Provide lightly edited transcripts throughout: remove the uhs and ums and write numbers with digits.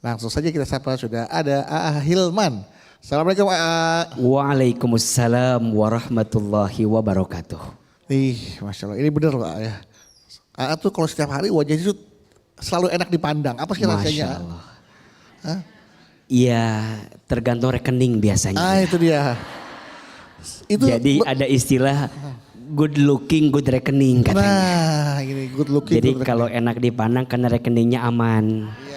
Langsung saja kita sapa, sudah ada Aa Hilman. Assalamualaikum Aa. Waalaikumsalam warahmatullahi wabarakatuh. Masya Allah, ini bener loh Aa ya. Aa tuh kalau setiap hari wajahnya tuh selalu enak dipandang. Apa sih rasanya? Masya Allah. Iya, tergantung rekening biasanya. Itu dia. Jadi ada istilah good looking, good rekening katanya. Nah, ini good looking. Jadi good kalau rekening. enak dipandang karena rekeningnya aman. Iya.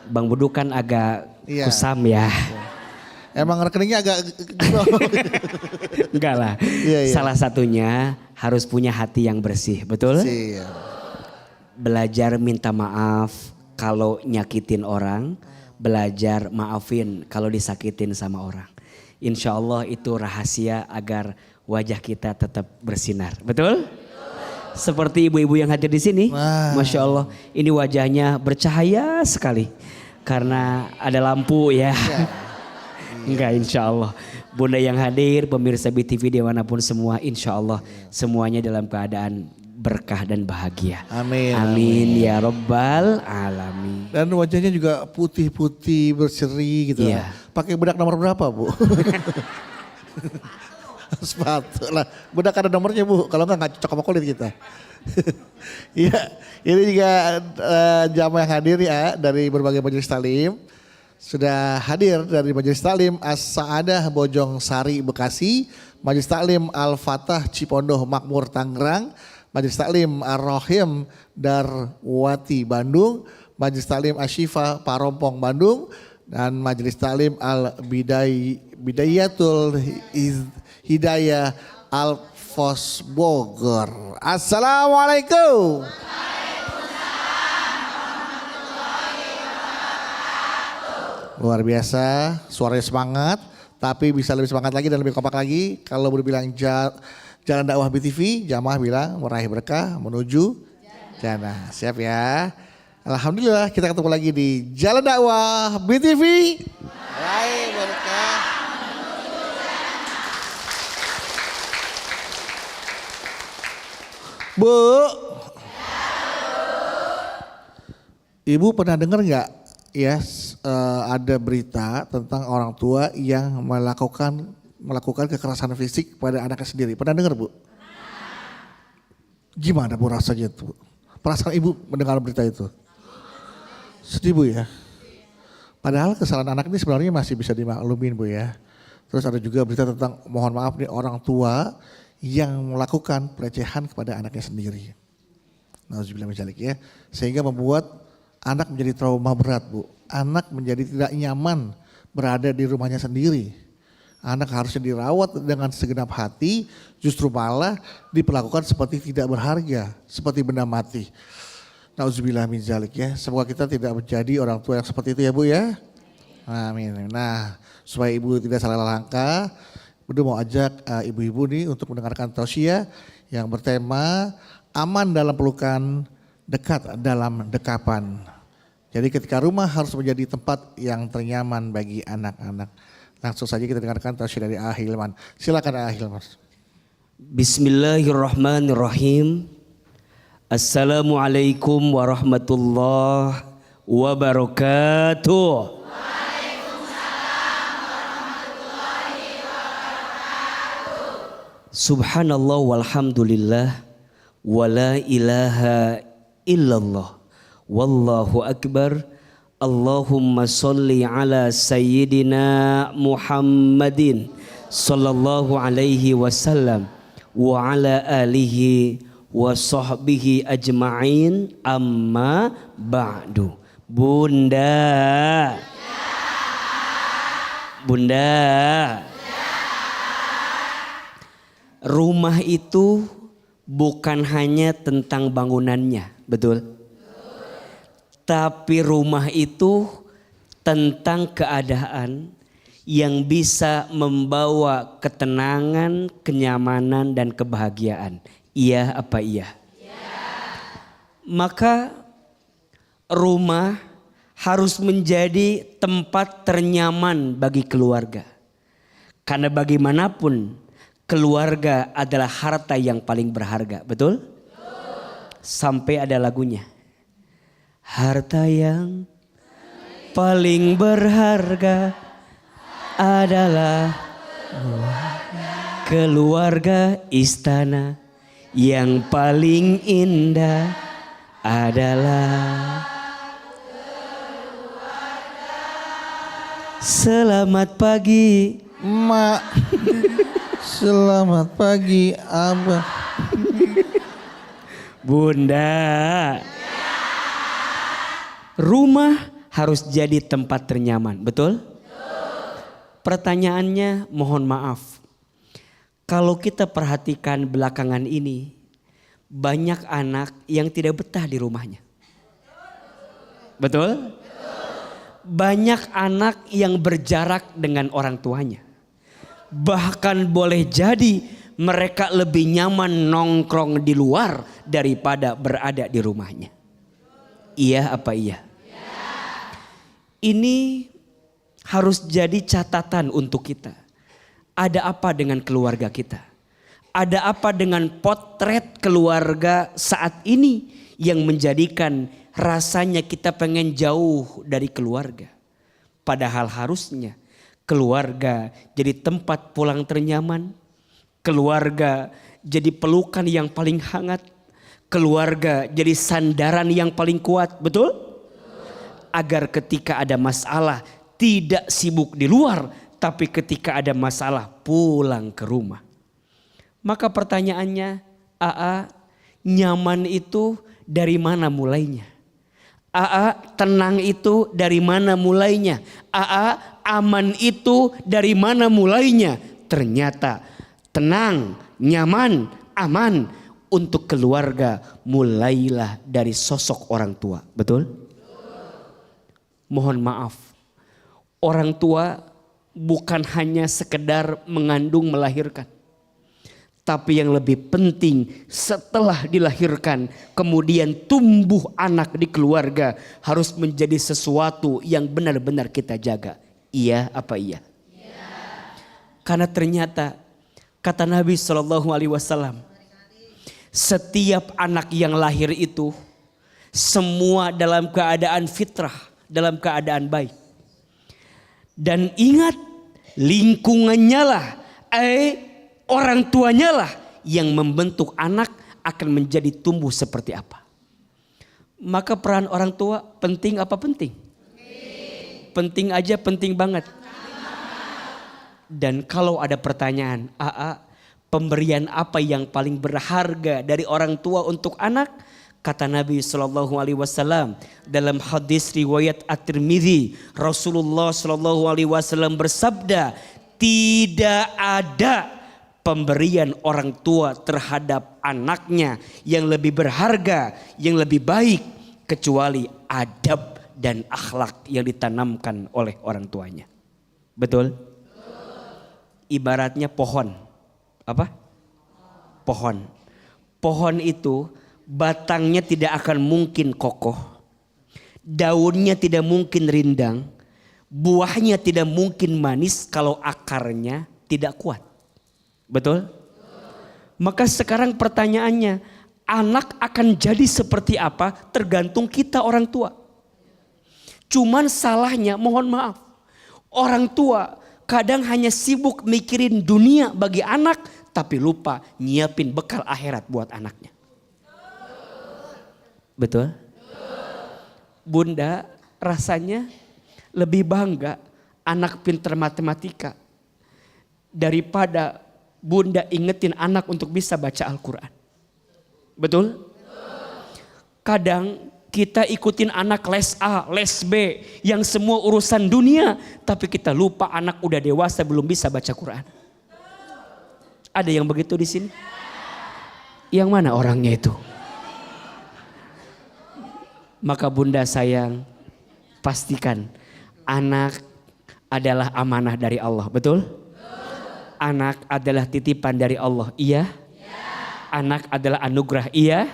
Bang Budu kan agak kusam ya. Emang rekeningnya agak Enggak lah. Iya. Salah satunya harus punya hati yang bersih, betul? Iya. Belajar minta maaf kalau nyakitin orang, belajar maafin kalau disakitin sama orang. Insya Allah itu rahasia agar wajah kita tetap bersinar, betul? Seperti ibu-ibu yang hadir di sini, Masya Allah, ini wajahnya bercahaya sekali karena ada lampu ya. Enggak, Insya Allah. Bunda yang hadir, pemirsa BTV dimanapun semua, Insya Allah semuanya dalam keadaan berkah dan bahagia. Amin. Amin ya Rabbal Alamin. Dan wajahnya juga putih-putih berseri gitu. Iya. Pakai bedak nomor berapa Bu? Sepatu lah. Bedak ada nomornya Bu. Kalau enggak cocok sama kulit kita. Iya. Ini juga jamaah yang hadir ya dari berbagai majelis talim. Sudah hadir dari Majelis Taklim As-Sa'adah Bojong Sari Bekasi, Majelis Taklim Al-Fatah Cipondoh Makmur Tangerang, Majelis Taklim Ar-Rahim Darwati Bandung, Majelis Taklim Asyifa Parompong Bandung, dan Majelis Taklim Al-Bidayatul Hidayah Al-Fos Bogor. Assalamualaikum. Luar biasa, suaranya semangat, tapi bisa lebih semangat lagi dan lebih kompak lagi. Kalau berbilang jalan dakwah BTV, jamaah bilang meraih berkah menuju jannah. Siap ya. Alhamdulillah kita ketemu lagi di Jalan Dakwah BTV. Meraih berkah. Bu, Ibu pernah dengar nggak ya ada berita tentang orang tua yang melakukan kekerasan fisik pada anaknya sendiri. Pernah dengar Bu? Gimana Bu rasanya itu? Perasaan Ibu mendengar berita itu? Sedih Bu ya? Padahal kesalahan anak ini sebenarnya masih bisa dimaklumin Bu ya. Terus ada juga berita tentang mohon maaf nih orang tua yang melakukan pelecehan kepada anaknya sendiri. Nauzubillah min dzalik ya. Sehingga membuat anak menjadi trauma berat Bu. Anak menjadi tidak nyaman berada di rumahnya sendiri. Anak harusnya dirawat dengan segenap hati, justru malah diperlakukan seperti tidak berharga, seperti benda mati. Nauzubillah min dzalik ya. Semoga kita tidak menjadi orang tua yang seperti itu ya Bu ya. Amin. Nah, supaya Ibu tidak salah langkah, Budu mau ajak ibu-ibu nih untuk mendengarkan tausiah yang bertema aman dalam pelukan, dekat dalam dekapan. Jadi ketika rumah harus menjadi tempat yang ternyaman bagi anak-anak. Langsung saja kita dengarkan tausiah dari Aa Hilman. Silakan Aa Hilman. Bismillahirrahmanirrahim. Assalamualaikum warahmatullahi wabarakatuh. Subhanallah walhamdulillah wa la ilaha illallah. Wallahu akbar. Allahumma salli ala sayyidina Muhammadin sallallahu alaihi wasallam wa ala alihi wa sahbihi ajma'in, amma ba'du. Bunda. Rumah itu bukan hanya tentang bangunannya, betul? Tapi rumah itu tentang keadaan yang bisa membawa ketenangan, kenyamanan, dan kebahagiaan. Iya apa iya? Maka rumah harus menjadi tempat ternyaman bagi keluarga. Karena bagaimanapun keluarga adalah harta yang paling berharga, betul? Sampai ada lagunya. Harta yang paling berharga adalah keluarga. Istana yang paling indah adalah selamat pagi Mak. Selamat pagi Abah. Bunda. Rumah harus jadi tempat ternyaman, betul? Pertanyaannya, mohon maaf. Kalau kita perhatikan belakangan ini, banyak anak yang tidak betah di rumahnya. Betul? Banyak anak yang berjarak dengan orang tuanya. Bahkan boleh jadi mereka lebih nyaman nongkrong di luar daripada berada di rumahnya. Iya apa iya? Ini harus jadi catatan untuk kita. Ada apa dengan keluarga kita? Ada apa dengan potret keluarga saat ini yang menjadikan rasanya kita pengen jauh dari keluarga? Padahal harusnya keluarga jadi tempat pulang ternyaman. Keluarga jadi pelukan yang paling hangat. Keluarga jadi sandaran yang paling kuat, betul? Agar ketika ada masalah tidak sibuk di luar, tapi ketika ada masalah pulang ke rumah. Maka pertanyaannya, nyaman itu dari mana mulainya? Tenang itu dari mana mulainya? Aman itu dari mana mulainya? Ternyata tenang, nyaman, aman untuk keluarga mulailah dari sosok orang tua, betul? Mohon maaf, orang tua bukan hanya sekedar mengandung melahirkan. Tapi yang lebih penting setelah dilahirkan kemudian tumbuh anak di keluarga harus menjadi sesuatu yang benar-benar kita jaga. Iya apa iya? Iya. Karena ternyata kata Nabi SAW, setiap anak yang lahir itu semua dalam keadaan fitrah, dalam keadaan baik. Dan ingat, lingkungannya lah, orang tuanya lah yang membentuk anak akan menjadi tumbuh seperti apa. Maka peran orang tua penting apa penting? Penting aja, penting banget. Dan kalau ada pertanyaan, pemberian apa yang paling berharga dari orang tua untuk anak? Kata Nabi SAW dalam hadis riwayat At-Tirmidzi, Rasulullah SAW bersabda, tidak ada pemberian orang tua terhadap anaknya yang lebih berharga, yang lebih baik kecuali adab dan akhlak yang ditanamkan oleh orang tuanya. Betul? Ibaratnya pohon. Apa? Pohon. Pohon itu batangnya tidak akan mungkin kokoh, daunnya tidak mungkin rindang, buahnya tidak mungkin manis kalau akarnya tidak kuat. Betul? Maka sekarang pertanyaannya, anak akan jadi seperti apa tergantung kita orang tua. Cuman salahnya, mohon maaf, orang tua kadang hanya sibuk mikirin dunia bagi anak tapi lupa nyiapin bekal akhirat buat anaknya. Betul? Bunda rasanya lebih bangga anak pintar matematika daripada bunda ingetin anak untuk bisa baca Al-Quran. Betul? Kadang kita ikutin anak les A, les B yang semua urusan dunia, tapi kita lupa anak udah dewasa belum bisa baca Quran. Ada yang begitu di sini? Yang mana orangnya itu? Maka bunda sayang, pastikan anak adalah amanah dari Allah, betul? Anak adalah titipan dari Allah, iya? Anak adalah anugerah, iya?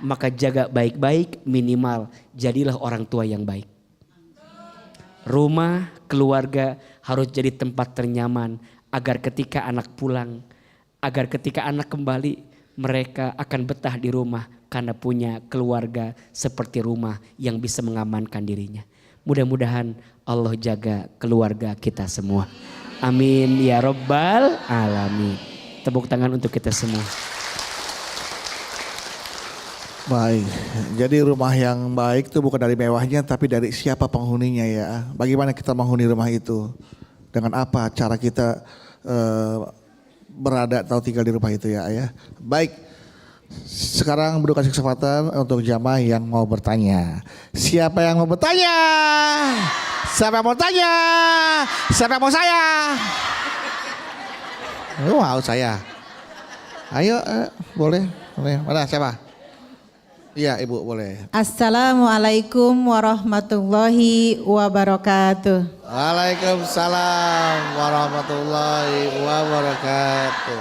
Maka jaga baik-baik, minimal jadilah orang tua yang baik. Rumah, keluarga harus jadi tempat ternyaman agar ketika anak pulang, agar ketika anak kembali, mereka akan betah di rumah karena punya keluarga seperti rumah yang bisa mengamankan dirinya. Mudah-mudahan Allah jaga keluarga kita semua. Amin ya Rabbal Alamin. Tepuk tangan untuk kita semua. Baik, jadi rumah yang baik itu bukan dari mewahnya tapi dari siapa penghuninya ya. Bagaimana kita menghuni rumah itu? Dengan apa cara kita berada atau tinggal di rumah itu ya. Baik, sekarang beri kasih kesempatan untuk jamaah yang mau bertanya. Siapa yang mau bertanya? Siapa yang mau tanya? Siapa yang mau saya? Wow saya. Ayo boleh. Mana siapa? Iya Ibu boleh. Assalamualaikum warahmatullahi wabarakatuh. Waalaikumsalam warahmatullahi wabarakatuh.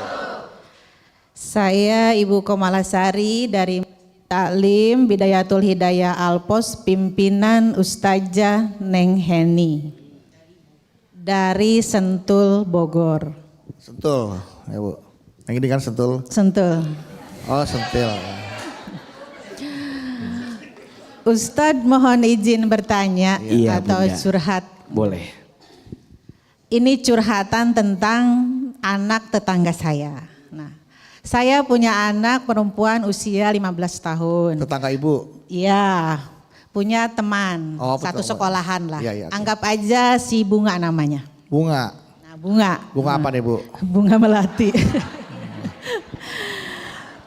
Saya Ibu Komalasari dari Taklim Bidayatul Hidayah Alpos, pimpinan Ustazah Neng Heni dari Sentul Bogor. Sentul Ibu. Yang ini kan Sentul. Sentul. Oh Sentil. Ustadz mohon izin bertanya Iya, atau Bunda. curhat. Boleh. Ini curhatan tentang anak tetangga saya. Nah, saya punya anak perempuan usia 15 tahun. Tetangga Ibu. Iya, punya teman, Oh, satu teman. sekolahan lah. Iya, iya, oke. Anggap aja si Bunga namanya. Bunga. Nah, Bunga. Bunga apa nih Bu? Bunga melati.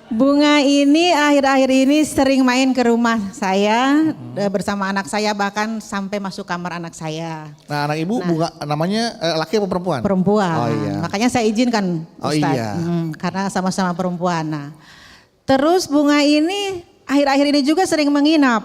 Bunga ini akhir-akhir ini sering main ke rumah saya bersama anak saya, bahkan sampai masuk kamar anak saya. Nah anak Ibu Bunga namanya laki apa perempuan? Perempuan. Oh iya. Makanya saya izinkan Oh Ustadz. iya. Karena sama-sama perempuan. Nah, terus Bunga ini akhir-akhir ini juga sering menginap.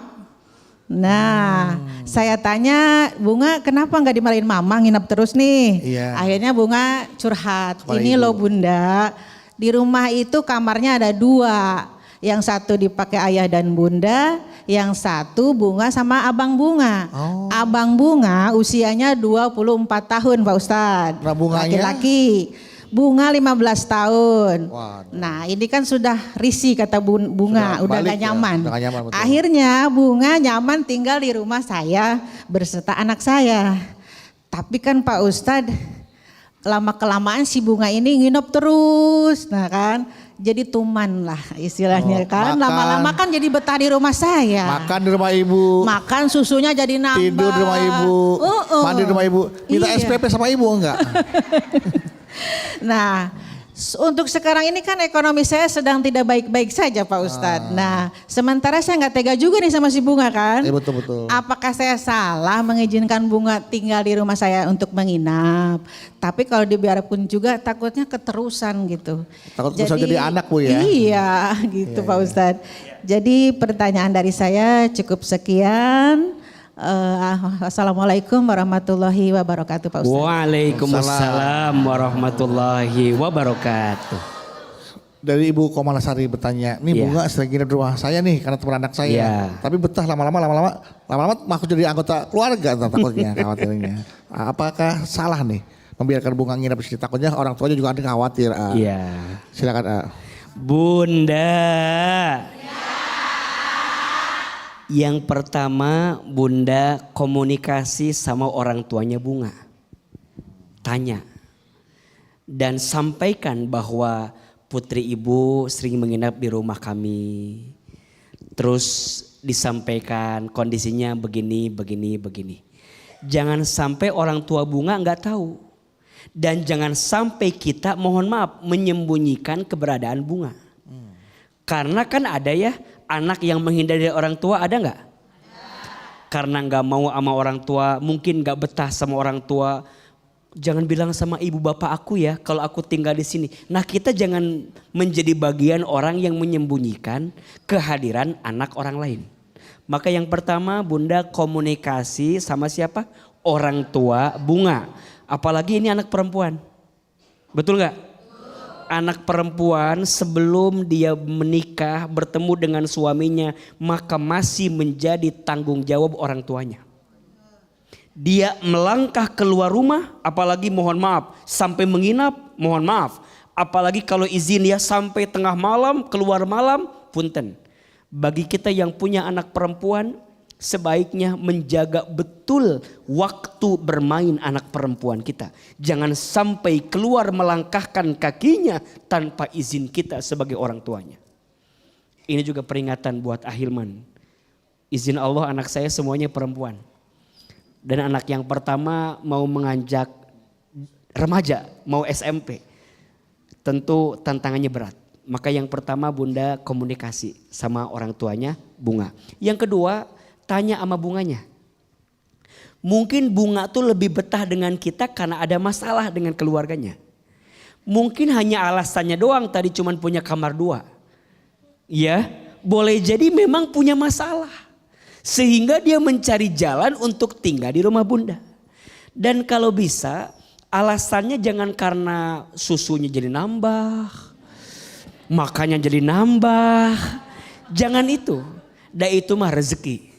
Nah, saya tanya Bunga kenapa nggak dimarahin mama nginap terus nih? Iya. Akhirnya Bunga curhat. Kepada Ini Ibu. loh Bunda, di rumah itu kamarnya ada 2. Yang satu dipakai ayah dan bunda, yang satu Bunga sama abang Bunga. Oh. Abang Bunga usianya 24 tahun Pak Ustadz. Nah, Bunganya? Laki-laki. Bunga 15 tahun. Waduh. Nah ini kan sudah risih kata Bunga, Sudah udah balik gak ya, nyaman. udah gak nyaman, betul. Akhirnya Bunga nyaman tinggal di rumah saya berserta anak saya. Tapi kan Pak Ustadz, lama-kelamaan si Bunga ini nginep terus. Nah kan, jadi tuman lah istilahnya Oh, kan. makan. Lama-lama kan jadi betah di rumah saya. Makan di rumah Ibu. Makan susunya jadi nambah. Tidur di rumah Ibu. Mandi di rumah Ibu. Minta Iya. SPP sama Ibu enggak? Nah, untuk sekarang ini kan ekonomi saya sedang tidak baik-baik saja Pak Ustadz. Nah, sementara saya nggak tega juga nih sama si Bunga kan. Iya betul-betul. Apakah saya salah mengizinkan Bunga tinggal di rumah saya untuk menginap? Tapi kalau dibiarpun juga takutnya keterusan gitu. Takut bisa jadi anak Bu ya. Iya gitu Iya, Pak iya. Ustadz. Jadi pertanyaan dari saya cukup sekian. Assalamualaikum warahmatullahi wabarakatuh Pak Ustadz. Waalaikumsalam warahmatullahi wabarakatuh. Dari Ibu Komalasari bertanya, nih Iya. Bunga sering nginep di rumah saya nih karena teman anak saya. Iya. Tapi betah lama-lama masuk jadi anggota keluarga entah takutnya khawatirnya. Apakah salah nih membiarkan Bunga nginep di sini? Takutnya orang tuanya juga ada khawatir. Iya. Silakan. Bunda. Yang pertama Bunda komunikasi sama orang tuanya Bunga. Tanya. Dan sampaikan bahwa putri ibu sering menginap di rumah kami. Terus disampaikan kondisinya begini. Jangan sampai orang tua Bunga nggak tahu. Dan jangan sampai kita mohon maaf menyembunyikan keberadaan Bunga. Karena kan ada ya anak yang menghindar dari orang tua, ada nggak? Karena nggak mau sama orang tua, mungkin nggak betah sama orang tua. Jangan bilang sama ibu bapak aku ya kalau aku tinggal di sini. Nah kita jangan menjadi bagian orang yang menyembunyikan kehadiran anak orang lain. Maka yang pertama Bunda komunikasi sama siapa? Orang tua Bunga. Apalagi ini anak perempuan. Betul nggak? Anak perempuan sebelum dia menikah bertemu dengan suaminya maka masih menjadi tanggung jawab orang tuanya. Dia melangkah keluar rumah apalagi mohon maaf sampai menginap mohon maaf. Apalagi kalau izin ya sampai tengah malam keluar malam punten. Bagi kita yang punya anak perempuan sebaiknya menjaga betul waktu bermain anak perempuan kita. Jangan sampai keluar melangkahkan kakinya tanpa izin kita sebagai orang tuanya. Ini juga peringatan buat Ahilman. Izin Allah anak saya semuanya perempuan. Dan anak yang pertama mau menganjak remaja, mau SMP. Tentu tantangannya berat. Maka yang pertama Bunda komunikasi sama orang tuanya Bunga. Yang kedua tanya sama bunganya. Mungkin bunga tuh lebih betah dengan kita karena ada masalah dengan keluarganya. Mungkin hanya alasannya doang tadi cuman punya kamar 2. Ya, boleh jadi memang punya masalah. Sehingga dia mencari jalan untuk tinggal di rumah bunda. Dan kalau bisa alasannya jangan karena susunya jadi nambah. Makannya jadi nambah. Jangan itu. Dan itu mah rezeki.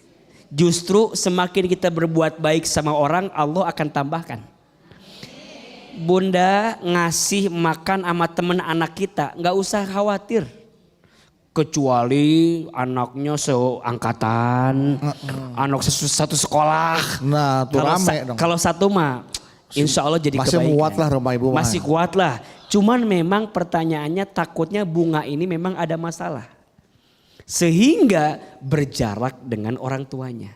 Justru semakin kita berbuat baik sama orang, Allah akan tambahkan. Bunda ngasih makan sama temen anak kita, gak usah khawatir. Kecuali anaknya seangkatan, anak satu sekolah. Nah tuh rame dong. Kalau satu mah insya Allah jadi masih kebaikan. Masih kuat lah rumah ibu. Masih kuat lah. Cuman memang pertanyaannya takutnya bunga ini memang ada masalah. Sehingga berjarak dengan orang tuanya.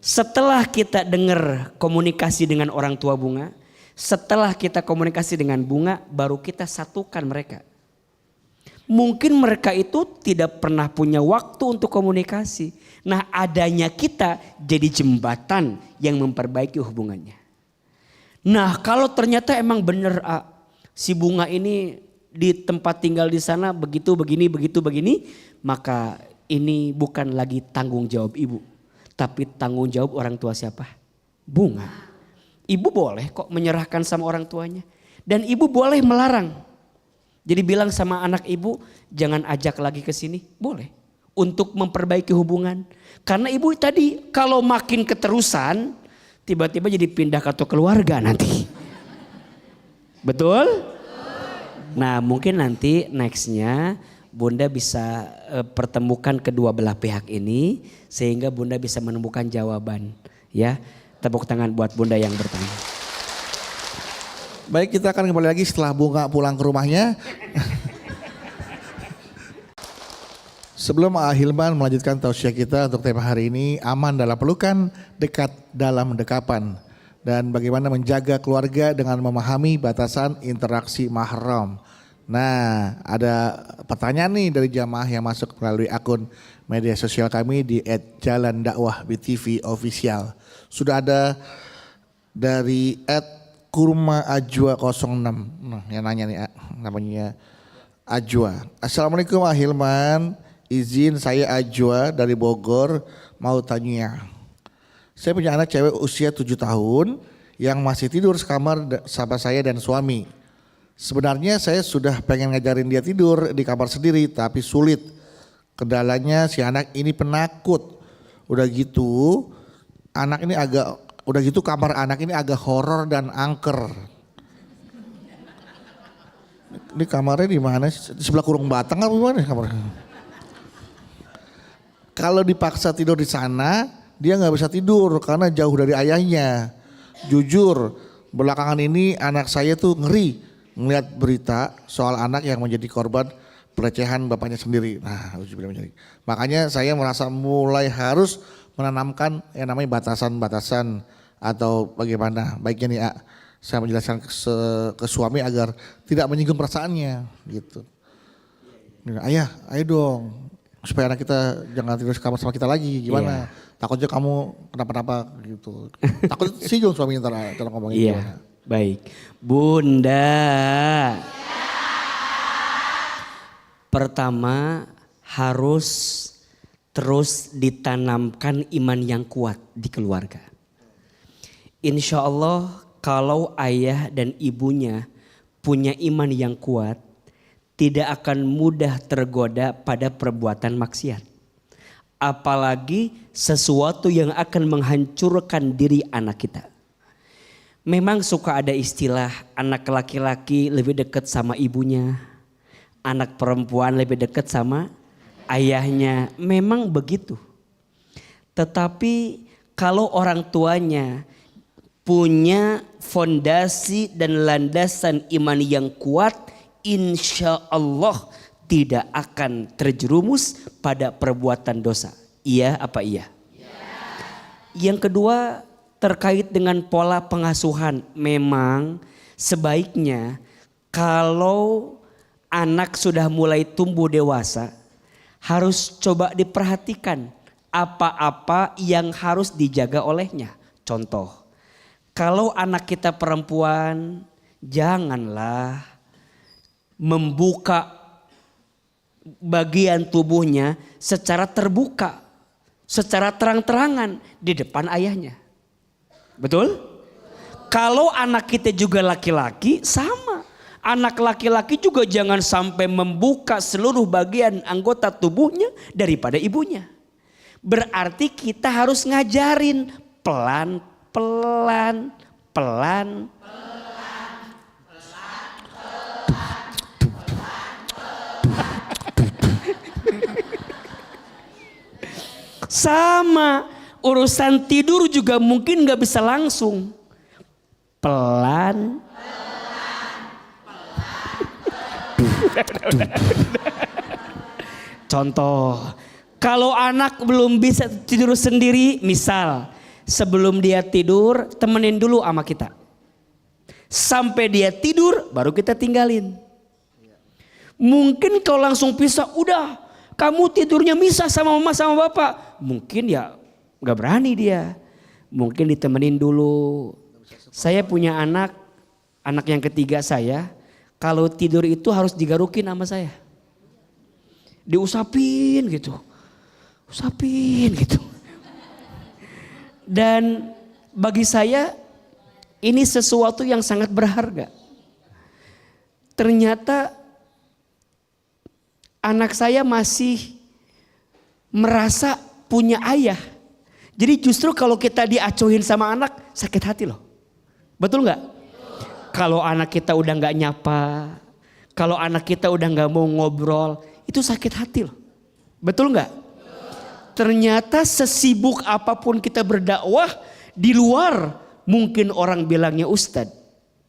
Setelah kita dengar komunikasi dengan orang tua bunga, setelah kita komunikasi dengan bunga, baru kita satukan mereka. Mungkin mereka itu tidak pernah punya waktu untuk komunikasi. Nah adanya kita jadi jembatan yang memperbaiki hubungannya. Nah kalau ternyata emang benar si bunga ini di tempat tinggal di sana begitu begini, maka ini bukan lagi tanggung jawab ibu. Tapi tanggung jawab orang tua siapa? Bunga. Ibu boleh kok menyerahkan sama orang tuanya. Dan ibu boleh melarang. Jadi bilang sama anak ibu jangan ajak lagi ke sini. Boleh. Untuk memperbaiki hubungan. Karena ibu tadi kalau makin keterusan tiba-tiba jadi pindah ke keluarga nanti. Betul? Nah mungkin nanti nextnya Bunda bisa pertemukan kedua belah pihak ini sehingga Bunda bisa menemukan jawaban. Ya, tepuk tangan buat Bunda yang bertanya. Baik, kita akan kembali lagi setelah Bunga pulang ke rumahnya. Sebelum Ahilman melanjutkan tausiah kita untuk tema hari ini, aman dalam pelukan, dekat dalam dekapan. Dan bagaimana menjaga keluarga dengan memahami batasan interaksi mahram. Nah ada pertanyaan nih dari jamaah yang masuk melalui akun media sosial kami di @jalandakwah_btv official. Sudah ada dari @kurmaajwa06. Nah yang nanya nih namanya Ajwa. Assalamualaikum Ahilman, izin saya Ajwa dari Bogor mau tanya. Saya punya anak cewek usia 7 tahun yang masih tidur sekamar sama saya dan suami. Sebenarnya saya sudah pengen ngajarin dia tidur di kamar sendiri tapi sulit. Kendalanya si anak ini penakut. Udah gitu kamar anak ini agak horor dan angker. Ini kamarnya di mana? Di sebelah kurung batang apa gimana kamarnya? Kalau dipaksa tidur di sana, dia nggak bisa tidur karena jauh dari ayahnya. Jujur, belakangan ini anak saya tuh ngeri ngelihat berita soal anak yang menjadi korban pelecehan bapaknya sendiri. Nah, makanya saya merasa mulai harus menanamkan yang namanya batasan-batasan atau bagaimana baiknya nih saya menjelaskan ke suami agar tidak menyinggung perasaannya gitu. Ayah, ayo dong supaya anak kita jangan tidur sekamar sama kita lagi. Gimana? Takutnya kamu kenapa-napa gitu. Takut singgung suami ntar ngomongin gimana. Baik, Bunda. Pertama harus terus ditanamkan iman yang kuat di keluarga. Insya Allah kalau ayah dan ibunya punya iman yang kuat, tidak akan mudah tergoda pada perbuatan maksiat. Apalagi sesuatu yang akan menghancurkan diri anak kita. Memang suka ada istilah anak laki-laki lebih dekat sama ibunya. Anak perempuan lebih dekat sama ayahnya. Memang begitu. Tetapi kalau orang tuanya punya fondasi dan landasan iman yang kuat, insya Allah tidak akan terjerumus pada perbuatan dosa. Iya apa iya? Yang kedua terkait dengan pola pengasuhan. Memang sebaiknya kalau anak sudah mulai tumbuh dewasa harus coba diperhatikan apa-apa yang harus dijaga olehnya. Contoh, kalau anak kita perempuan janganlah membuka bagian tubuhnya secara terbuka, secara terang-terangan di depan ayahnya. Betul? Kalau anak kita juga laki-laki sama. Anak laki-laki juga jangan sampai membuka seluruh bagian anggota tubuhnya daripada ibunya. Berarti kita harus ngajarin pelan-pelan. Sama urusan tidur juga mungkin gak bisa langsung. Pelan. Contoh, kalau anak belum bisa tidur sendiri, misal sebelum dia tidur temenin dulu sama kita. Sampai dia tidur baru kita tinggalin. Mungkin kalau langsung pisah, udah kamu tidurnya misah sama mama sama bapak. Mungkin ya gak berani dia. Mungkin ditemenin dulu. Saya punya anak yang ketiga saya. Kalau tidur itu harus digarukin sama saya. Diusapin gitu. Usapin gitu. Dan bagi saya ini sesuatu yang sangat berharga. Ternyata anak saya masih merasa punya ayah. Jadi justru kalau kita diacuhin sama anak sakit hati loh. Betul nggak? Kalau anak kita udah nggak nyapa, kalau anak kita udah nggak mau ngobrol, itu sakit hati loh. Betul nggak? Ternyata sesibuk apapun kita berdakwah di luar, mungkin orang bilangnya ustadz.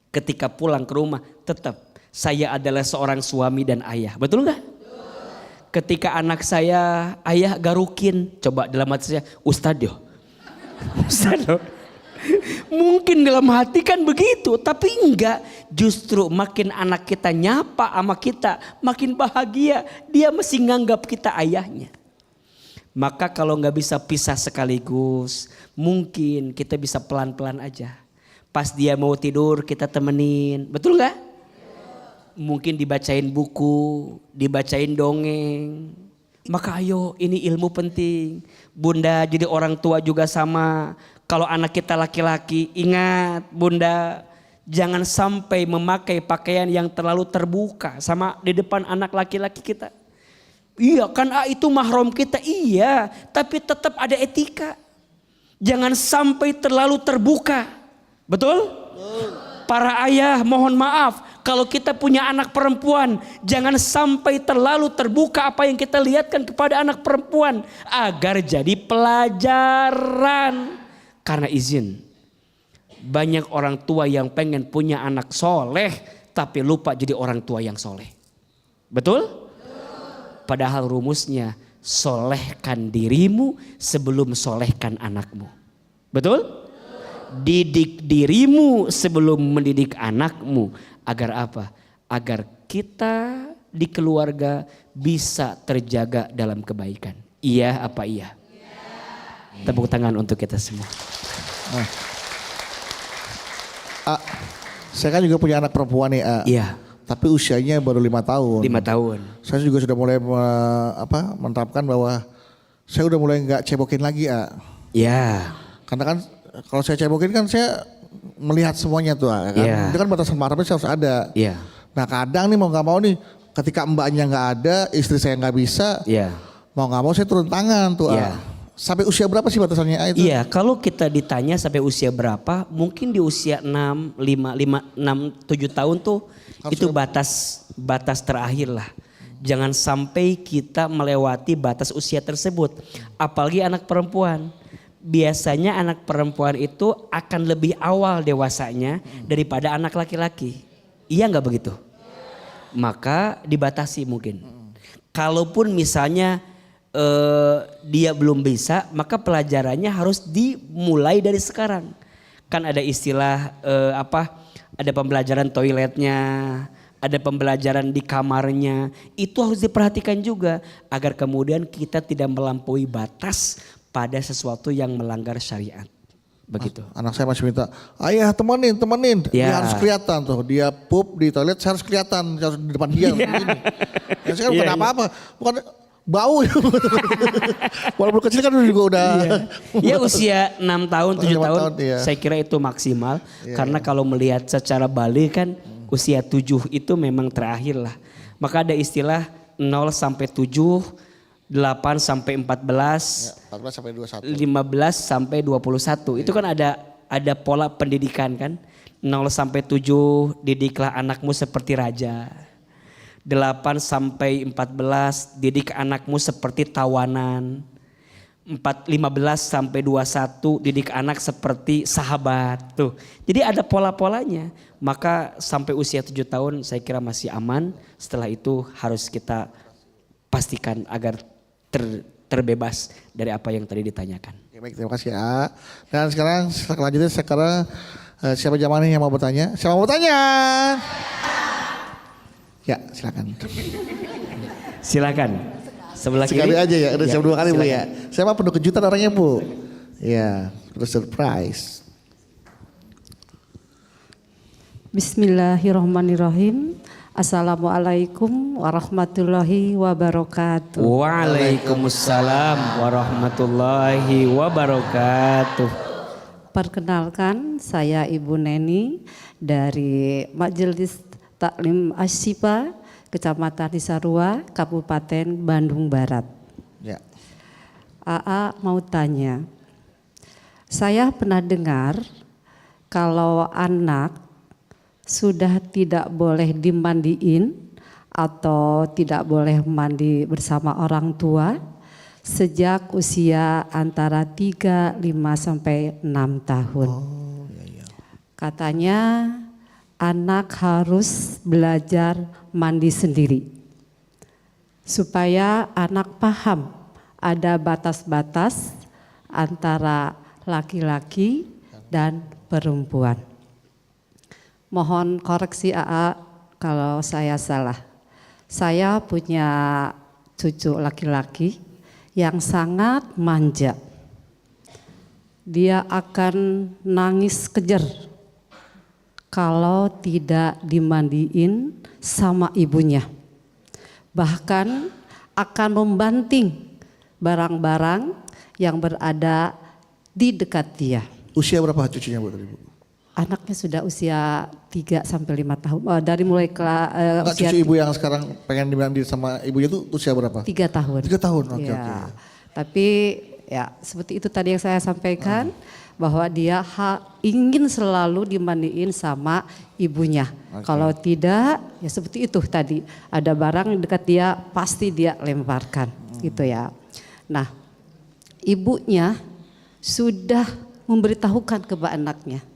Ketika pulang ke rumah tetap saya adalah seorang suami dan ayah. Betul nggak? Ketika anak saya, ayah garukin, coba dalam hati saya, ustadz yo. Ustadz yo. Mungkin dalam hati kan begitu, tapi enggak. Justru makin anak kita nyapa sama kita, makin bahagia. Dia masih nganggap kita ayahnya. Maka kalau nggak bisa pisah sekaligus, mungkin kita bisa pelan-pelan aja. Pas dia mau tidur kita temenin, betul nggak? Mungkin dibacain buku, dibacain dongeng. Maka ayo, ini ilmu penting. Bunda jadi orang tua juga sama. Kalau anak kita laki-laki, ingat bunda, jangan sampai memakai pakaian yang terlalu terbuka sama di depan anak laki-laki kita. Iya kan itu mahram kita, iya, tapi tetap ada etika. Jangan sampai terlalu terbuka, betul? Para ayah mohon maaf, kalau kita punya anak perempuan, jangan sampai terlalu terbuka apa yang kita lihatkan kepada anak perempuan. Agar jadi pelajaran. Karena izin, banyak orang tua yang pengen punya anak soleh, tapi lupa jadi orang tua yang soleh. Betul? Padahal rumusnya, solehkan dirimu sebelum solehkan anakmu. Betul? Didik dirimu sebelum mendidik anakmu. Agar apa? Agar kita di keluarga bisa terjaga dalam kebaikan. Iya apa iya? Tepuk tangan untuk kita semua. Nah. Saya kan juga punya anak perempuan nih. Iya. Tapi usianya baru 5 tahun. 5 tahun. Saya juga sudah mulai menerapkan bahwa saya udah mulai nggak cebokin lagi. Iya. Karena kan kalau saya cebokin kan saya melihat semuanya tuh. Kan? Yeah. Itu kan batasan marahnya harus ada. Iya. Nah kadang nih mau nggak mau nih ketika mbaknya nggak ada, istri saya nggak bisa. Iya. Mau nggak mau saya turun tangan tuh. Iya. Sampai usia berapa sih batasannya itu? Iya, kalau kita ditanya sampai usia berapa, mungkin di usia 6, 7 tahun tuh harus itu batas terakhir lah. Jangan sampai kita melewati batas usia tersebut. Apalagi anak perempuan. biasanya anak perempuan itu akan lebih awal dewasanya daripada anak laki-laki. Iya nggak begitu? Maka dibatasi mungkin. Kalaupun misalnya dia belum bisa, maka pelajarannya harus dimulai dari sekarang. Kan ada istilah ada pembelajaran toiletnya, ada pembelajaran di kamarnya. Itu harus diperhatikan juga agar kemudian kita tidak melampaui batas pada sesuatu yang melanggar syariat. Begitu. Anak saya masih minta, ayah temenin. Ya. Dia harus kelihatan tuh. Dia pup di toilet, saya harus kelihatan harus di depan dia. Begini. Ya, saya kan bukan apa-apa, bukan bau. Walaupun kecil kan juga udah. Ya usia 6 tahun, 7 tahun, iya. saya kira itu maksimal. Karena kalau melihat secara balik kan usia 7 itu memang terakhir lah. Maka ada istilah 0 sampai 7, 8 sampai 14, 14 sampai 21. 15 sampai 21. Itu kan ada pola pendidikan kan. 0 sampai 7 didiklah anakmu seperti raja. 8 sampai 14 didik anakmu seperti tawanan. 15 sampai 21 didik anak seperti sahabat tuh. Jadi ada pola-polanya. Maka sampai usia 7 tahun saya kira masih aman. Setelah itu harus kita pastikan agar terbebas dari apa yang tadi ditanyakan. Oke, baik, terima kasih ya. Dan sekarang selanjutnya siapa jamaah yang mau bertanya? Siapa mau bertanya? Ya, silakan. Silakan. Sebelah Sekali kiri. aja ya, udah siap 2 kali Bu silakan. ya. Saya mah penuh kejutan orangnya Bu. Ya, terus surprise. Bismillahirrahmanirrahim. Assalamualaikum warahmatullahi wabarakatuh. Waalaikumsalam warahmatullahi wabarakatuh. Perkenalkan, saya Ibu Neni dari Majelis Taklim Asyifa, Kecamatan Cisarua, Kabupaten Bandung Barat. Ya. AA mau tanya, saya pernah dengar kalau anak sudah tidak boleh dimandiin atau tidak boleh mandi bersama orang tua sejak usia antara 3, 5 sampai 6 tahun. Katanya anak harus belajar mandi sendiri supaya anak paham ada batas-batas antara laki-laki dan perempuan. Mohon koreksi AA kalau saya salah. Saya punya cucu laki-laki yang sangat manja. Dia akan nangis kejer kalau tidak dimandiin sama ibunya. Bahkan akan membanting barang-barang yang berada di dekat dia. Usia berapa cucunya Bu tadi Bu? Anaknya sudah usia 3 sampai 5 tahun. Dari mulai Enggak, usia cucu ibu yang sekarang pengen dimandi sama ibunya itu usia berapa? 3 tahun. 3 tahun, oke. Ya. Tapi ya seperti itu tadi yang saya sampaikan bahwa dia ingin selalu dimandiin sama ibunya. Kalau tidak ya seperti itu tadi. Ada barang dekat dia pasti dia lemparkan gitu ya. Nah ibunya sudah memberitahukan kepada anaknya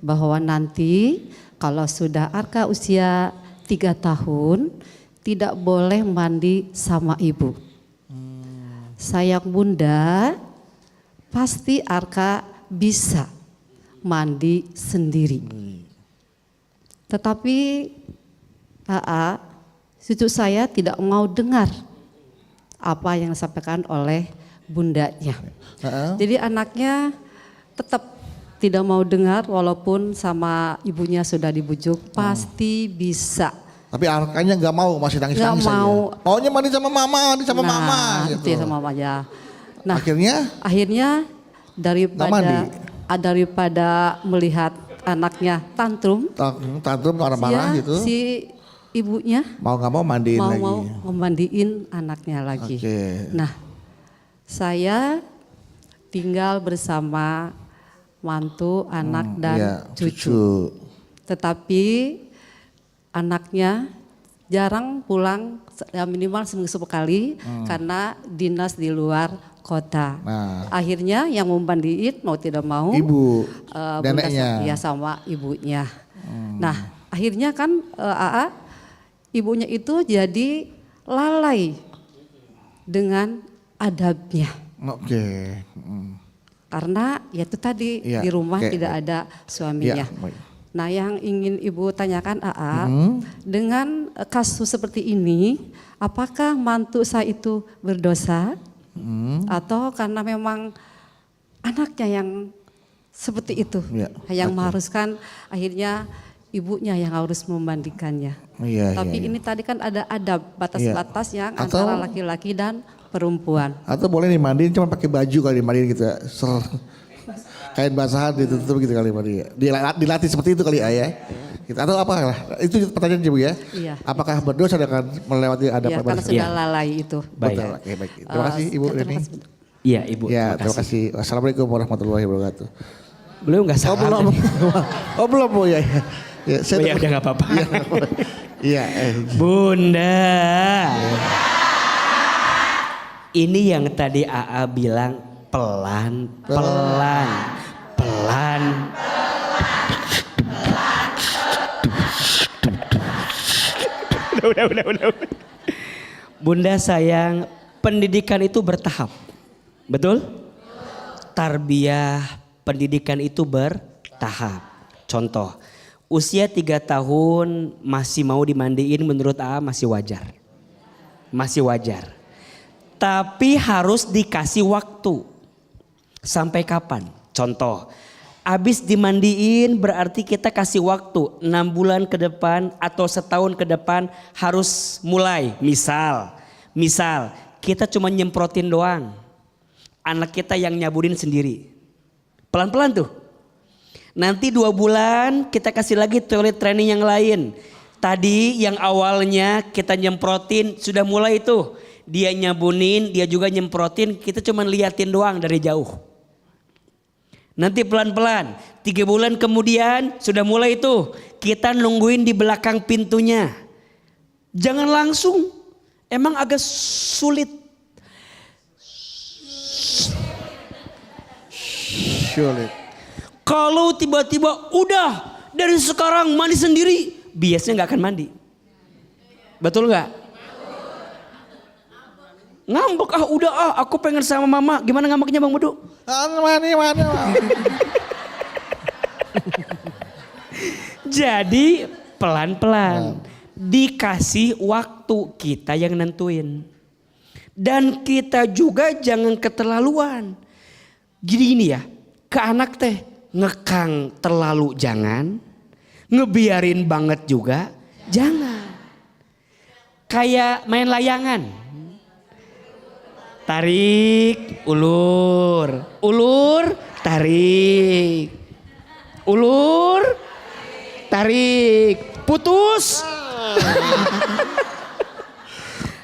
bahwa nanti kalau sudah Arka usia 3 tahun tidak boleh mandi sama ibu. Sayang bunda, pasti Arka bisa mandi sendiri. Tetapi cucu saya tidak mau dengar apa yang disampaikan oleh bundanya. Jadi anaknya tetap tidak mau dengar walaupun sama ibunya sudah dibujuk, pasti bisa. Tapi Arkanya nggak mau, masih nangis-nangis Nggak mau. aja. Maunya mandi sama mama, mandi sama mama. Gitu Gitu. ya sama mama ya. Nah Akhirnya daripada melihat anaknya tantrum marah-marah ya, gitu. si ibunya Mau nggak mau mandiin lagi. mau memandiin anaknya lagi. Oke. Nah saya tinggal bersama mantu, anak dan Iya, cucu. Tetapi anaknya jarang pulang, ya minimal seminggu sekali karena dinas di luar kota. Nah. Akhirnya yang memandiin mau tidak mau Ibu, Bunda neneknya. ya sama ibunya. Nah akhirnya kan AA ibunya itu jadi lalai dengan adabnya. Oke. Karena ya itu tadi Iya, di rumah oke, tidak baik. ada suaminya. Iya, baik. Nah yang ingin Ibu tanyakan AA, dengan kasus seperti ini, apakah mantu saya itu berdosa? Atau karena memang anaknya yang seperti itu, Iya, yang oke. mengharuskan akhirnya ibunya yang harus membandingkannya. Iya, Tapi iya, ini tadi kan ada batas-batas yang Atau- antara laki-laki dan perempuan. Atau boleh dimandiin cuma pakai baju kali dimandiin gitu ya. Kain basahan ditutup gitu kali mandi. Dilatih seperti itu kali ya. Gitu. Atau apa lah? Itu pertanyaan Ibu ya. Iya. Apakah berdosa dengan melewati adab Ya, karena batas? sudah lalai itu. Baik. Betul. Oke, baik. Terima kasih Ibu Terima Reni. kasih. Iya Ibu. Ya, terima kasih. Wassalamualaikum warahmatullahi wabarakatuh. Belum nggak Oh salah. belum. Oh belum Bu ya. Ya, Oh, ya udah nggak apa-apa. Iya. Bunda. Ini yang tadi AA bilang pelan. Udah. Bunda sayang, pendidikan itu bertahap. Betul? Tarbiyah pendidikan itu bertahap. Contoh, usia 3 tahun masih mau dimandiin menurut AA masih wajar. Masih wajar. Tapi harus dikasih waktu. Sampai kapan? Contoh, abis dimandiin berarti kita kasih waktu 6 bulan ke depan atau setahun ke depan harus mulai. Misal kita cuma nyemprotin doang. Anak kita yang nyaburin sendiri. Pelan-pelan tuh. Nanti 2 bulan kita kasih lagi toilet training yang lain. Tadi yang awalnya kita nyemprotin sudah mulai tuh. Dia nyabunin, dia juga nyemprotin, kita cuma liatin doang dari jauh. Nanti pelan-pelan, 3 bulan kemudian sudah mulai tuh. Kita nungguin di belakang pintunya. Jangan langsung, emang agak sulit. Sulit. Kalau tiba-tiba udah dari sekarang mandi sendiri, biasanya nggak akan mandi. Betul nggak? Ngambek udah aku pengen sama mama. Gimana ngambeknya Bang Bedu? Mana. Jadi pelan-pelan dikasih waktu, kita yang nentuin. Dan kita juga jangan keterlaluan. Jadi ini ya, ke anak teh ngekang terlalu jangan, ngebiarin banget juga jangan. Kayak main layangan. Tarik, ulur, tarik. Ulur, tarik, putus.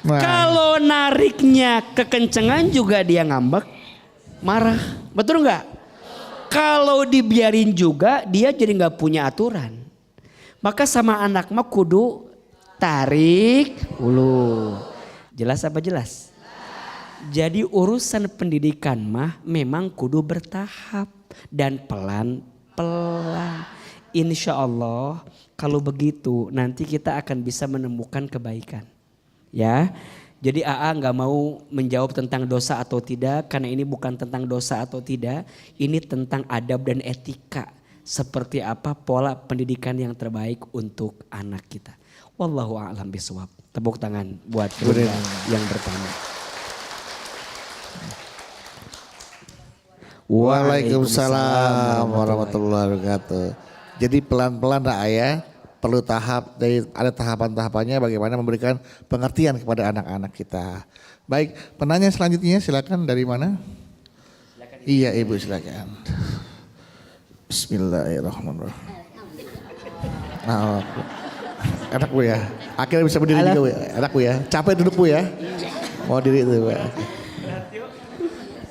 Nah, Kalau nariknya kekencengan juga dia ngambek, marah. Betul nggak? Kalau dibiarin juga dia jadi nggak punya aturan. Maka sama anak mah kudu tarik, ulur. Jelas apa jelas? Jadi urusan pendidikan mah memang kudu bertahap dan pelan-pelan. Insya Allah kalau begitu nanti kita akan bisa menemukan kebaikan. Ya, jadi AA nggak mau menjawab tentang dosa atau tidak karena ini bukan tentang dosa atau tidak. Ini tentang adab dan etika. Seperti apa pola pendidikan yang terbaik untuk anak kita. Wallahu a'lam bishawab. Tepuk tangan buat Bunda yang bertanya. Waalaikumsalam warahmatullahi wabarakatuh. Jadi pelan-pelan ya, perlu tahap, ada tahapan-tahapannya bagaimana memberikan pengertian kepada anak-anak kita. Baik, penanya selanjutnya silakan dari mana? Iya Ibu silakan. Bismillahirrahmanirrahim. Nah, enak Bu ya. Akhirnya bisa berdiri juga Bu ya. Enak Bu ya. Capek duduk Bu ya. Mau diri itu Bu.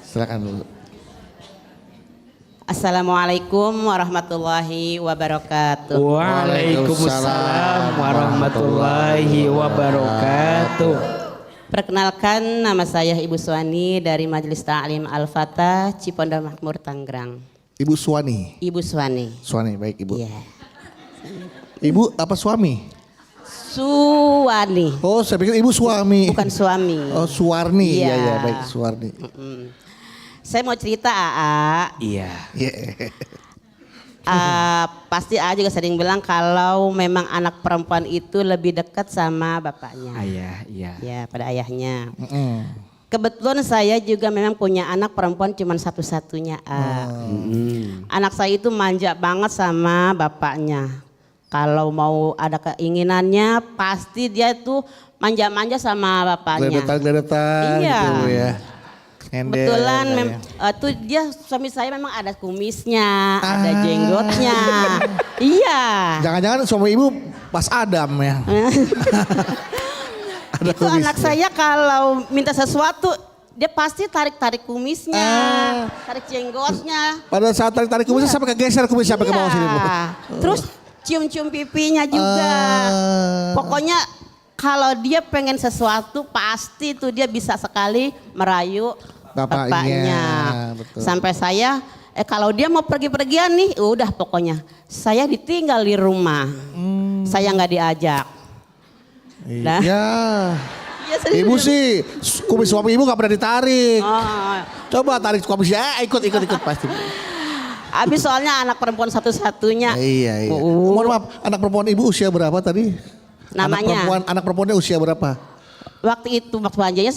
Silakan Bu. Assalamualaikum warahmatullahi wabarakatuh. Waalaikumsalam warahmatullahi wabarakatuh. Perkenalkan, nama saya Ibu Suwani dari Majelis Ta'lim Al-Fatah, Ciponda Makmur, Tangerang. Ibu Suwani. Ibu Suwani. Suwani, baik Ibu. Iya. Ibu apa suami? Suwani, Oh, saya pikir Ibu suami. bukan suami. Oh, Suwarni. Iya, Iya. iya, baik Suwarni. Saya mau cerita AA. Iya. Iya. Pasti AA juga sering bilang kalau memang anak perempuan itu lebih dekat sama bapaknya. Ayah, iya. Ya, pada ayahnya. Mm-mm. Kebetulan saya juga memang punya anak perempuan cuma satu-satunya. Anak saya itu manja banget sama bapaknya. Kalau mau ada keinginannya pasti dia tuh manja-manja sama bapaknya. Geledetan Iya. gitu Bu ya. Nyender, Kebetulan ya. tuh dia suami saya memang ada kumisnya, ada jenggotnya. Iya. Jangan-jangan suami Ibu Pas Adam ya. Ada Itu anak saya kalau minta sesuatu dia pasti tarik-tarik kumisnya, tarik jenggotnya. Pada saat tarik-tarik kumisnya sampai kegeser kumis sampai ke bawah sini Bu. Terus cium-cium pipinya juga. Pokoknya kalau dia pengen sesuatu pasti tuh dia bisa sekali merayu bapaknya. Betul. Sampai saya kalau dia mau pergi-pergian nih udah pokoknya saya ditinggal di rumah. Saya nggak diajak. Nah. Iya. Ya, serius. Ibu sih kumis suami Ibu gak pernah ditarik. Oh. Coba tarik kumisnya, ikut pasti. Habis soalnya anak perempuan satu-satunya. Iya. Mohon maaf, anak perempuan Ibu usia berapa tadi? Namanya? Anak perempuannya usia berapa? Waktu itu waktu panjangnya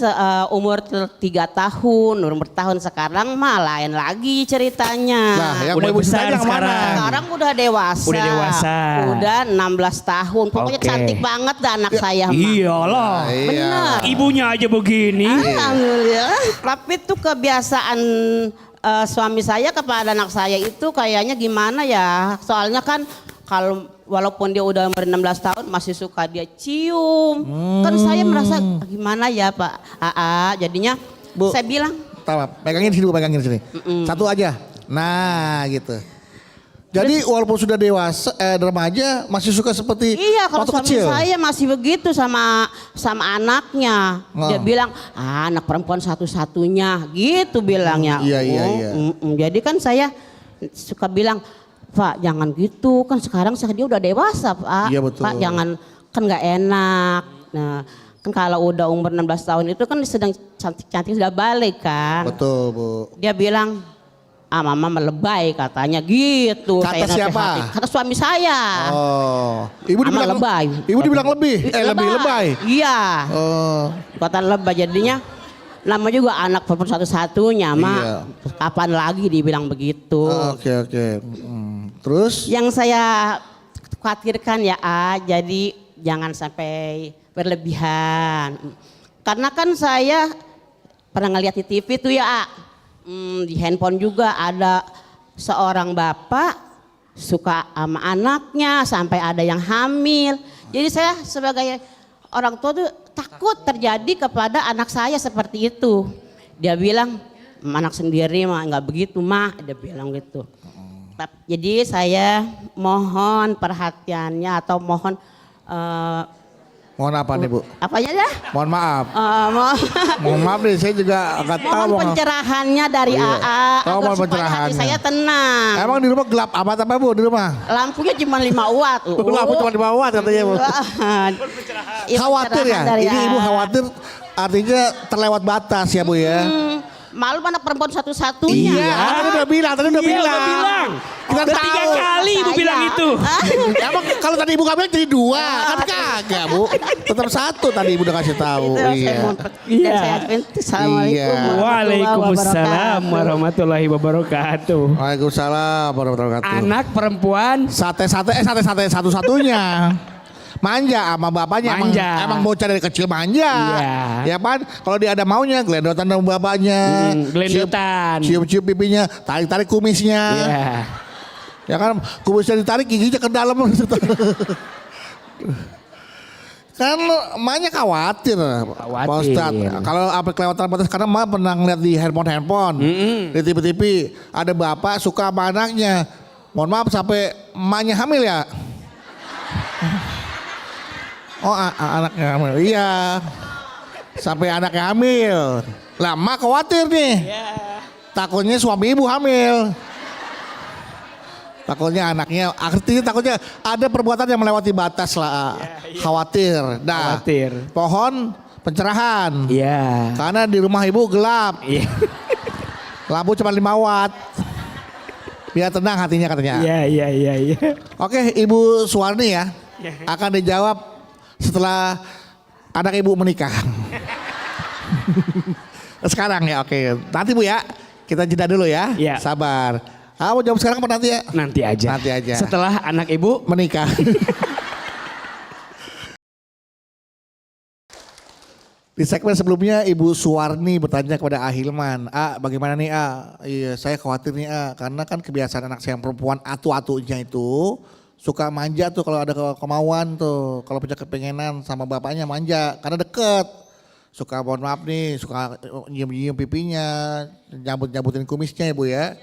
umur 3 tahun, umur tahun sekarang mah lain lagi ceritanya. Nah, yang Udah mau Ibu besar ceritain yang mana? Sekarang udah dewasa. Udah dewasa. Udah 16 tahun. Pokoknya Oke. cantik banget dah anak saya mah. Iyalah. Benar. Ibunya aja begini. Alhamdulillah. Tapi tuh kebiasaan suami saya kepada anak saya itu kayaknya gimana ya. Soalnya kan kalau walaupun dia udah umur 16 tahun masih suka dia cium. Kan saya merasa gimana ya Pak AA. Jadinya Bu. saya bilang Tahu, pegangin sini, Bu, pegangin sini. Satu aja. Nah, gitu. Jadi walaupun sudah dewasa, remaja masih suka seperti iya kalau waktu suami kecil. saya masih begitu sama anaknya. Dia bilang anak perempuan satu-satunya gitu bilangnya. Iya. Jadi kan saya suka bilang Pak jangan gitu kan sekarang dia udah dewasa Pak. Iya, betul. Pak jangan kan nggak enak. Nah kan kalau udah umur 16 tahun itu kan sedang cantik-cantik sudah balik kan. Betul, Bu. Dia bilang mama melebay katanya gitu. Kata Saya siapa? hati. Kata suami saya. Oh, Ibu Ama dibilang lebay. Ibu dibilang lebih, lebih lebay. Iya. Oh, Kata lebay jadinya nama juga anak perempuan satu-satunya mak. Iya. Kapan lagi dibilang begitu. oke. Terus? Yang saya khawatirkan ya jadi jangan sampai berlebihan. Karena kan saya pernah ngeliat di TV tuh ya di handphone juga ada seorang bapak suka sama anaknya sampai ada yang hamil. Jadi saya sebagai orang tua tuh takut terjadi kepada anak saya seperti itu. Dia bilang anak sendiri mah nggak begitu mah, dia bilang gitu. Jadi saya mohon perhatiannya atau mohon Mohon apa nih, Bu? apanya ya? Mohon maaf. Mohon Mohon maaf nih, saya juga nggak tahu. mohon pencerahannya dari Iya. AA Oh, agar mohon supaya pencerahannya. hati saya tenang. Emang di rumah gelap apa Bu di rumah? Lampunya cuma 5 watt. Lampu cuma di bawah katanya, Bu. Itu Khawatir ya? pencerahan dari Ini Ibu AA. khawatir artinya terlewat batas ya, Bu ya? Malu anak perempuan satu-satunya. Iya, tadi udah bilang. Iya, udah bilang. Kita Udah tahu. 3 kali Ibu Saya. bilang itu. Emang kalau tadi Ibu gak bilang jadi 2, kan kagak, Bu. Tetap 1 tadi Ibu udah kasih tahu. Itu saya Iya. mohon dan saya Assalamualaikum Iya. Waalaikumsalam warahmatullahi wabarakatuh. Waalaikumsalam warahmatullahi wabarakatuh. Anak perempuan Sate satu-satunya. Manja sama bapaknya. Manja. Emang bocah dari kecil manja. Iya. Ya kan? Kalau dia ada maunya gelendotan sama bapaknya. gelendotan. Cium-cium pipinya, tarik-tarik kumisnya. Iya. Ya kan? Kumisnya ditarik, giginya ke dalam. Kan emaknya khawatir, Pak Ustadz. Kalau apa kelewatan batas, karena emak pernah ngeliat di handphone, di TV-TV, ada bapak suka sama anaknya. Mohon maaf sampai emaknya hamil ya? Oh anaknya hamil, iya. Sampai anaknya hamil. Lah emak khawatir nih. Takutnya suami ibu hamil. Takutnya anaknya, artinya takutnya ada perbuatan yang melewati batas lah. Khawatir. Nah, pohon pencerahan. Iya. Karena di rumah ibu gelap. Iya. Lampu cuma 5 watt. Biar tenang hatinya katanya. Iya. Oke, Ibu Suwarni ya. Akan dijawab setelah anak ibu menikah. Sekarang ya, oke. Nanti Bu ya, kita jeda dulu ya. Iya. Sabar. Mau jawab sekarang apa nanti ya? Nanti aja. Nanti aja. Setelah anak ibu Menikah. Di segmen sebelumnya Ibu Suwarni bertanya kepada Ahilman, bagaimana nih Iya saya khawatir nih karena kan kebiasaan anak saya yang perempuan atu-atunya itu suka manja tuh kalau ada kemauan tuh, kalau punya kepengenan sama bapaknya manja karena deket. Suka mohon maaf nih, suka nyium-nyium pipinya, nyambut-nyambutin kumisnya ya Bu ya.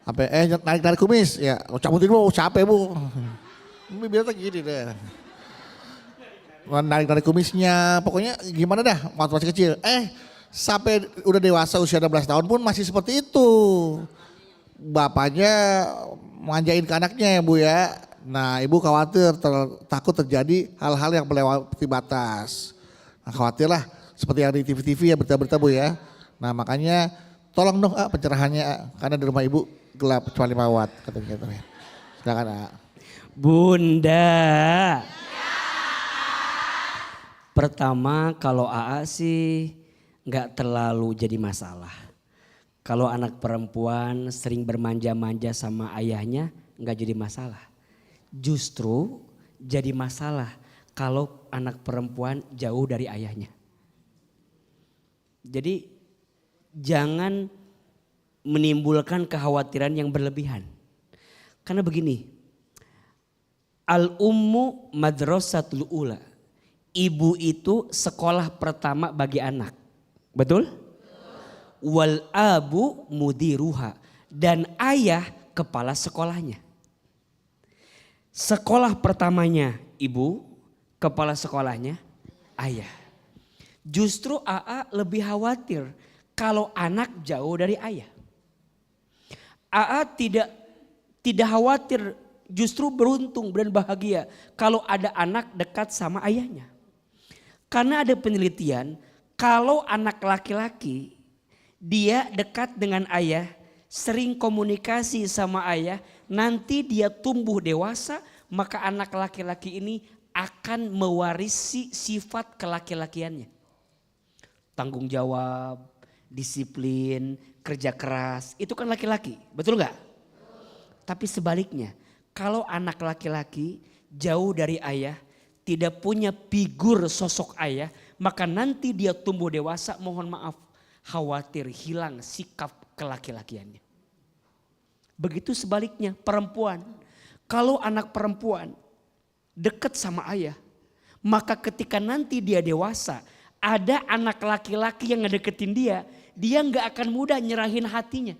Apa narik kumis ya, cabutin Bu, capek Bu. Biar gini deh. Narik kumisnya, pokoknya gimana dah waktu masih kecil. Sampai udah dewasa usia 16 tahun pun masih seperti itu. Bapaknya manjain ke anaknya ya Bu ya. Nah ibu khawatir takut terjadi hal-hal yang melewati batas. Nah khawatirlah seperti yang di TV-TV ya berita-berita Bu ya. Nah makanya tolong dong pencerahannya karena di rumah ibu gelap cuma 5 watt katanya gitu ya. Silakan Bunda. Pertama kalau AA sih nggak terlalu jadi masalah. Kalau anak perempuan sering bermanja-manja sama ayahnya nggak jadi masalah. Justru jadi masalah kalau anak perempuan jauh dari ayahnya. Jadi jangan menimbulkan kekhawatiran yang berlebihan. Karena begini, al-ummu madrasatul ula. Ibu itu sekolah pertama bagi anak. Betul? Wal abu mudiruha. Dan ayah kepala sekolahnya. Sekolah pertamanya ibu, kepala sekolahnya ayah. Justru AA lebih khawatir kalau anak jauh dari ayah. AA tidak khawatir, justru beruntung dan bahagia kalau ada anak dekat sama ayahnya. Karena ada penelitian, kalau anak laki-laki dia dekat dengan ayah, sering komunikasi sama ayah, nanti dia tumbuh dewasa, maka anak laki-laki ini akan mewarisi sifat kelaki-lakiannya. Tanggung jawab, disiplin, kerja keras, itu kan laki-laki, betul gak? Tapi sebaliknya, kalau anak laki-laki jauh dari ayah, tidak punya figur sosok ayah, maka nanti dia tumbuh dewasa, mohon maaf, khawatir hilang sikap kelaki-lakiannya. Begitu sebaliknya perempuan, kalau anak perempuan dekat sama ayah, maka ketika nanti dia dewasa, ada anak laki-laki yang ngedeketin dia nggak akan mudah nyerahin hatinya.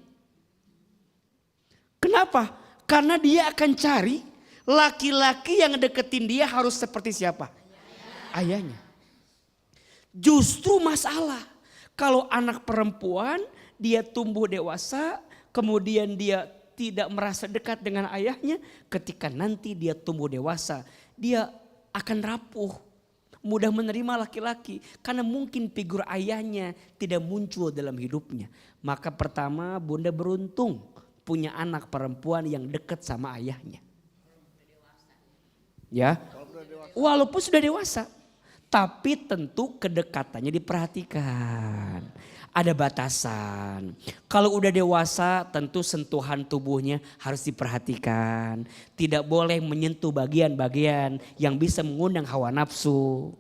Kenapa? Karena dia akan cari laki-laki yang deketin dia harus seperti siapa? Ayahnya. Justru masalah kalau anak perempuan dia tumbuh dewasa, kemudian dia tidak merasa dekat dengan ayahnya, ketika nanti dia tumbuh dewasa, dia akan rapuh, mudah menerima laki-laki karena mungkin figur ayahnya tidak muncul dalam hidupnya. Maka pertama Bunda beruntung punya anak perempuan yang dekat sama ayahnya. Ya, walaupun sudah dewasa, tapi tentu kedekatannya diperhatikan. Ada batasan. Kalau udah dewasa tentu sentuhan tubuhnya harus diperhatikan. Tidak boleh menyentuh bagian-bagian yang bisa mengundang hawa nafsu.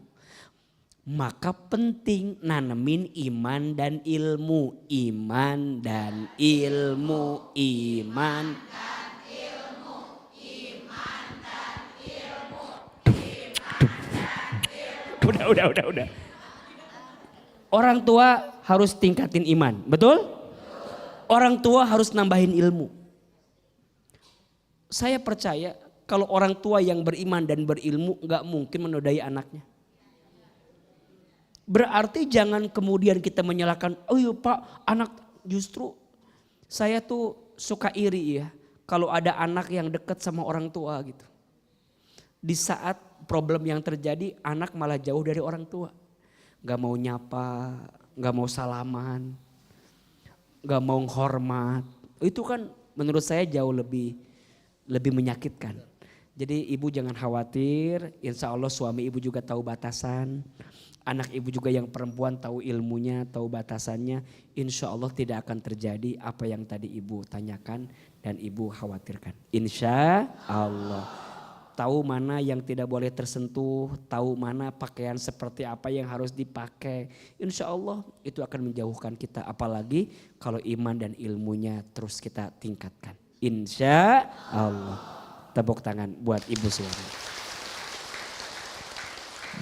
Maka penting nanemin iman dan ilmu. Iman dan ilmu. Iman dan ilmu. Iman dan ilmu. Iman dan ilmu. udah. Orang tua harus tingkatin iman, betul? Orang tua harus nambahin ilmu. Saya percaya kalau orang tua yang beriman dan berilmu gak mungkin menodai anaknya. Berarti jangan kemudian kita menyalahkan, oh iya Pak anak, justru saya tuh suka iri ya. Kalau ada anak yang dekat sama orang tua gitu. Di saat problem yang terjadi anak malah jauh dari orang tua. Gak mau nyapa, gak mau salaman, gak mau hormat. Itu kan menurut saya jauh lebih menyakitkan. Jadi ibu jangan khawatir, insya Allah suami ibu juga tahu batasan. Anak ibu juga yang perempuan tahu ilmunya, tahu batasannya. Insya Allah tidak akan terjadi apa yang tadi ibu tanyakan dan ibu khawatirkan. Insya Allah. Tahu mana yang tidak boleh tersentuh, tahu mana pakaian seperti apa yang harus dipakai. Insya Allah itu akan menjauhkan kita. Apalagi kalau iman dan ilmunya terus kita tingkatkan. Insya Allah. Tepuk tangan buat Ibu Suwarni.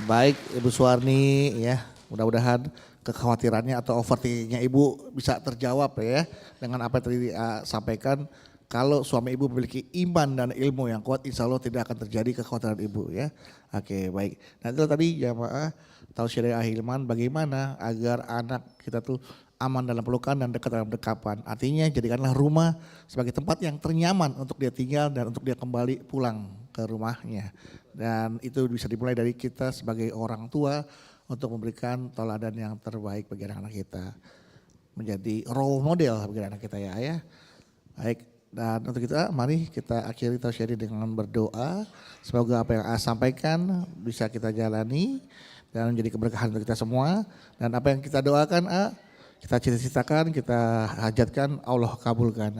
Baik Ibu Suwarni ya, mudah-mudahan kekhawatirannya atau overthinkingnya Ibu bisa terjawab ya dengan apa yang tadi sampaikan. Kalau suami ibu memiliki iman dan ilmu yang kuat, insya Allah tidak akan terjadi kekhawatiran ibu ya. Oke baik. Nah itu tadi jamaah tausiah dari Ahilman bagaimana agar anak kita tuh aman dalam pelukan dan dekat dalam dekapan. Artinya jadikanlah rumah sebagai tempat yang ternyaman untuk dia tinggal dan untuk dia kembali pulang ke rumahnya. Dan itu bisa dimulai dari kita sebagai orang tua untuk memberikan teladan yang terbaik bagi anak-anak kita. Menjadi role model bagi anak kita ya. Baik. Dan untuk kita mari kita akhiri tausiah dengan berdoa. Semoga apa yang sampaikan bisa kita jalani dan menjadi keberkahan untuk kita semua. Dan apa yang kita doakan kita cita-citakan, kita hajatkan Allah kabulkan.